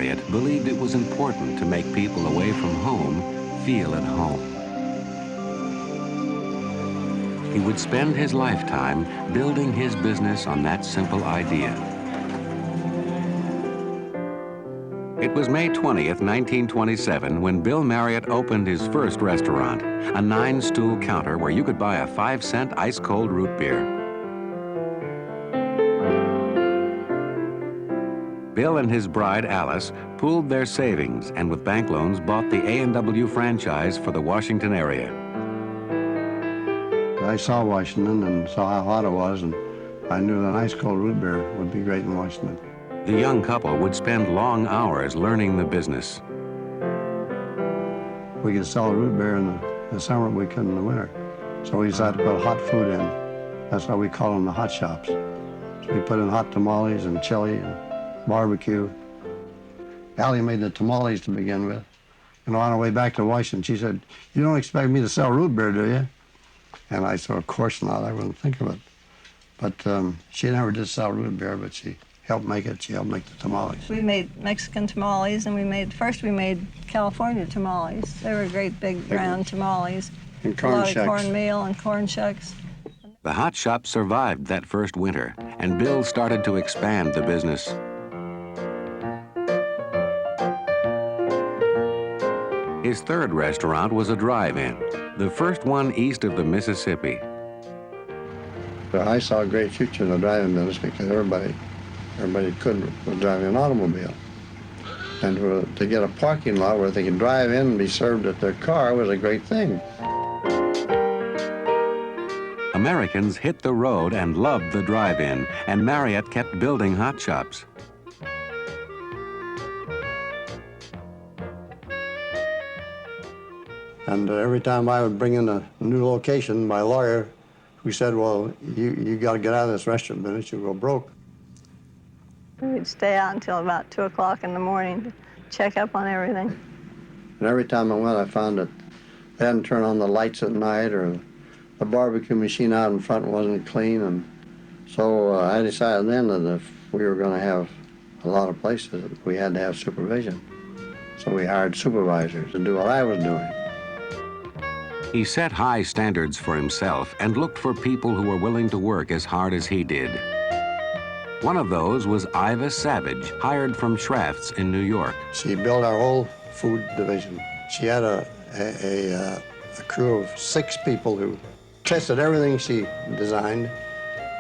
Marriott believed it was important to make people away from home feel at home. He would spend his lifetime building his business on that simple idea. It was May 20th, 1927, when Bill Marriott opened his first restaurant, a 9-stool counter where you could buy a 5-cent ice-cold root beer. Bill and his bride, Alice, pooled their savings and with bank loans bought the A&W franchise for the Washington area. I saw Washington and saw how hot it was, and I knew that ice-cold root beer would be great in Washington. The young couple would spend long hours learning the business. We could sell root beer in the summer, we couldn't in the winter. So we decided to put hot food in. That's why we call them the hot shops. So we put in hot tamales and chili and barbecue. Allie made the tamales to begin with. And on our way back to Washington, she said, "You don't expect me to sell root beer, do you?" And I said, "Of course not, I wouldn't think of it." But she never did sell root beer, but she helped make it. She helped make the tamales. We made Mexican tamales, and first we made California tamales. They were great big round tamales. And corn a lot shucks. of cornmeal and corn shucks. The hot shop survived that first winter, and Bill started to expand the business. His third restaurant was a drive-in, the first one east of the Mississippi. I saw a great future in the driving business because everybody could drive an automobile. And to get a parking lot where they could drive in and be served at their car was a great thing. Americans hit the road and loved the drive-in, and Marriott kept building hot shops. And every time I would bring in a new location, my lawyer, we said, "Well, you got to get out of this restaurant business, you'll go broke." We'd stay out until about 2 o'clock in the morning to check up on everything. And every time I went, I found that they hadn't turned on the lights at night, or the barbecue machine out in front wasn't clean. And so I decided then that if we were going to have a lot of places, we had to have supervision. So we hired supervisors to do what I was doing. He set high standards for himself and looked for people who were willing to work as hard as he did. One of those was Iva Savage, hired from Schrafft's in New York. She built our whole food division. She had a crew of 6 people who tested everything she designed.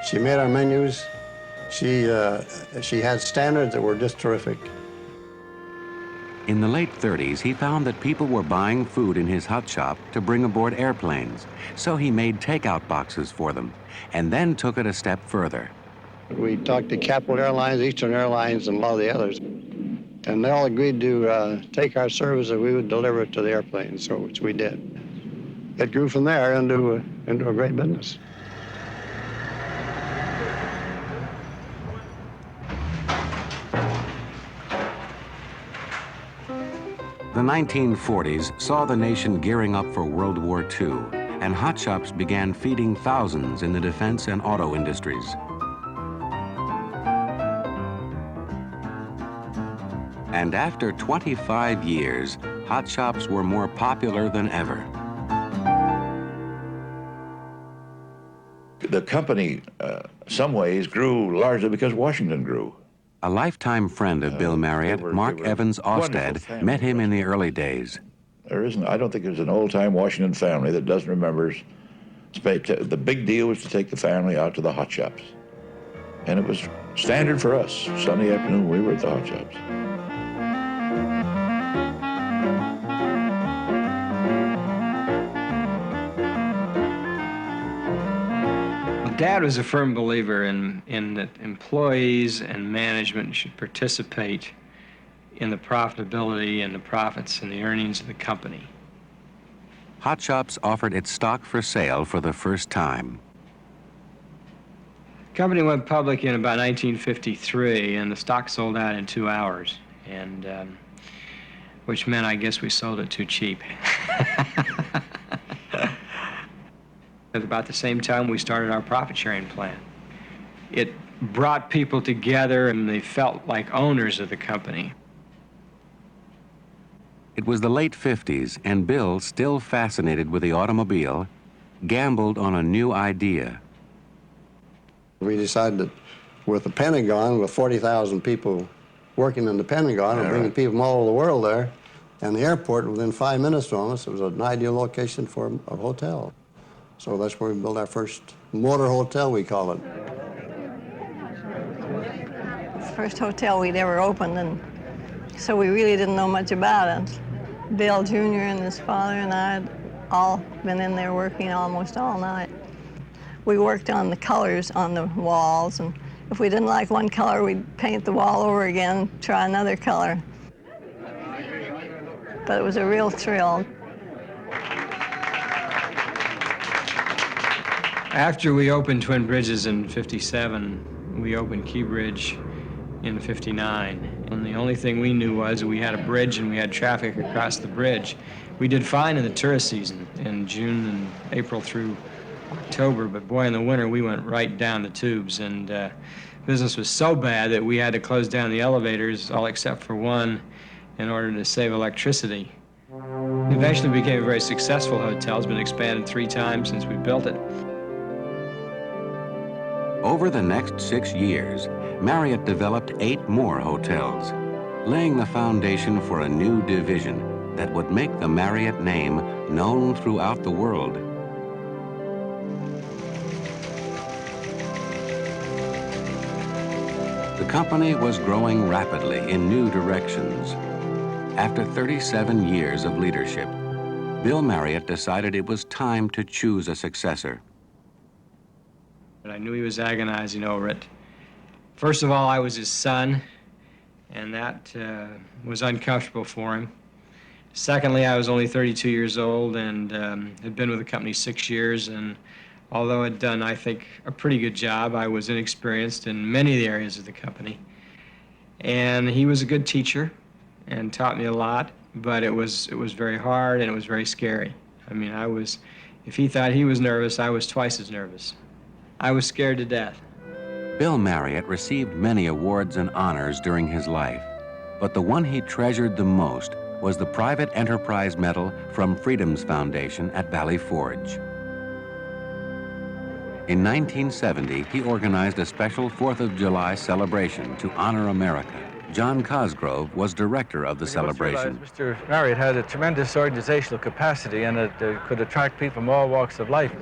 She made our menus. She had standards that were just terrific. In the late 30s, he found that people were buying food in his hut shop to bring aboard airplanes, so he made takeout boxes for them, and then took it a step further. We talked to Capital Airlines, Eastern Airlines, and a lot of the others, and they all agreed to take our service and we would deliver it to the airplanes, so which we did. It grew from there into a great business. The 1940s saw the nation gearing up for World War II, and hot shops began feeding thousands in the defense and auto industries. And after 25 years, hot shops were more popular than ever. The company, some ways, grew largely because Washington grew. A lifetime friend of Bill Marriott, Mark Evans Ostad, met him in the early days. I don't think there's an old-time Washington family that doesn't remember. The big deal was to take the family out to the hot shops. And it was standard for us. Sunday afternoon, we were at the hot shops. Dad was a firm believer in that employees and management should participate in the profitability and the profits and the earnings of the company. Hot Shops offered its stock for sale for the first time. The company went public in about 1953, and the stock sold out in 2 hours, and which meant I guess we sold it too cheap. At about the same time, we started our profit-sharing plan. It brought people together, and they felt like owners of the company. It was the late 50s, and Bill, still fascinated with the automobile, gambled on a new idea. We decided that with the Pentagon, with 40,000 people working in the Pentagon and bringing people from all over the world there, and the airport within 5 minutes from us, it was an ideal location for a hotel. So that's where we built our first motor hotel, we call it. It's the first hotel we'd ever opened, and so we really didn't know much about it. Bill Jr. and his father and I had all been in there working almost all night. We worked on the colors on the walls, and if we didn't like one color, we'd paint the wall over again, try another color. But it was a real thrill. After we opened Twin Bridges in '57, we opened Key Bridge in '59. And the only thing we knew was we had a bridge and we had traffic across the bridge. We did fine in the tourist season in June and April through October, but boy, in the winter we went right down the tubes, and business was so bad that we had to close down the elevators, all except for one, in order to save electricity. It eventually became a very successful hotel. It's been expanded 3 times since we built it. Over the next 6 years, Marriott developed 8 more hotels, laying the foundation for a new division that would make the Marriott name known throughout the world. The company was growing rapidly in new directions. After 37 years of leadership, Bill Marriott decided it was time to choose a successor. But I knew he was agonizing over it. First of all, I was his son, and that was uncomfortable for him. Secondly, I was only 32 years old and had been with the company 6 years, and although I'd done, I think, a pretty good job, I was inexperienced in many of the areas of the company. And he was a good teacher and taught me a lot, but it was very hard and it was very scary. I mean, if he thought he was nervous, I was twice as nervous. I was scared to death. Bill Marriott received many awards and honors during his life, but the one he treasured the most was the Private Enterprise Medal from Freedom's Foundation at Valley Forge. In 1970, he organized a special 4th of July celebration to honor America. John Cosgrove was director of the celebration. Mr. Marriott had a tremendous organizational capacity, and it could attract people from all walks of life.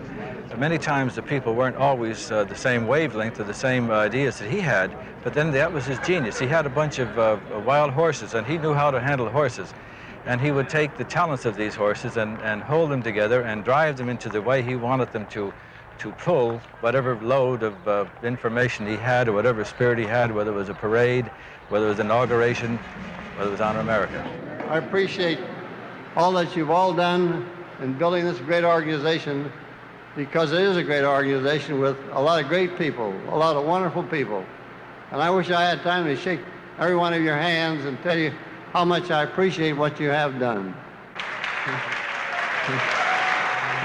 Many times the people weren't always the same wavelength or the same ideas that he had, but then that was his genius. He had a bunch of wild horses, and he knew how to handle horses. And he would take the talents of these horses and hold them together and drive them into the way he wanted them to pull whatever load of information he had or whatever spirit he had, whether it was a parade, whether it was inauguration, whether it was Honor America. I appreciate all that you've all done in building this great organization, because it is a great organization with a lot of great people, a lot of wonderful people. And I wish I had time to shake every one of your hands and tell you how much I appreciate what you have done.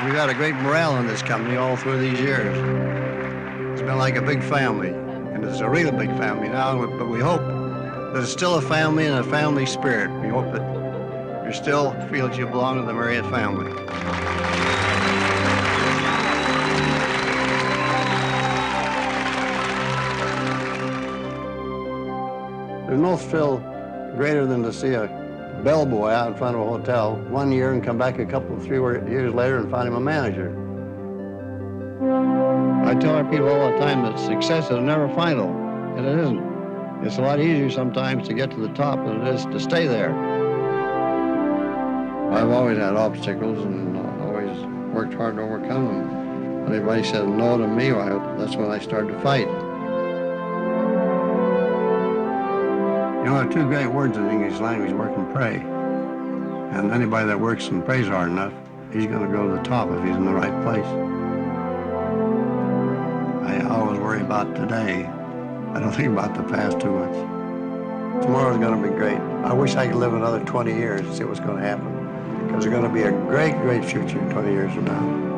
We've had a great morale in this company all through these years. It's been like a big family, and it's a really big family now, but we hope that it's still a family and a family spirit. We hope that you still feel that you belong to the Marriott family. There's no thrill greater than to see a bellboy out in front of a hotel 1 year and come back 3 years later and find him a manager. I tell our people all the time that success is never final, and it isn't. It's a lot easier sometimes to get to the top than it is to stay there. I've always had obstacles and always worked hard to overcome them. When everybody said no to me, that's when I started to fight. You know, there are 2 great words in the English language, work and pray. And anybody that works and prays hard enough, he's going to go to the top if he's in the right place. I always worry about today. I don't think about the past too much. Tomorrow's going to be great. I wish I could live another 20 years to see what's going to happen, because there's going to be a great, great future 20 years from now.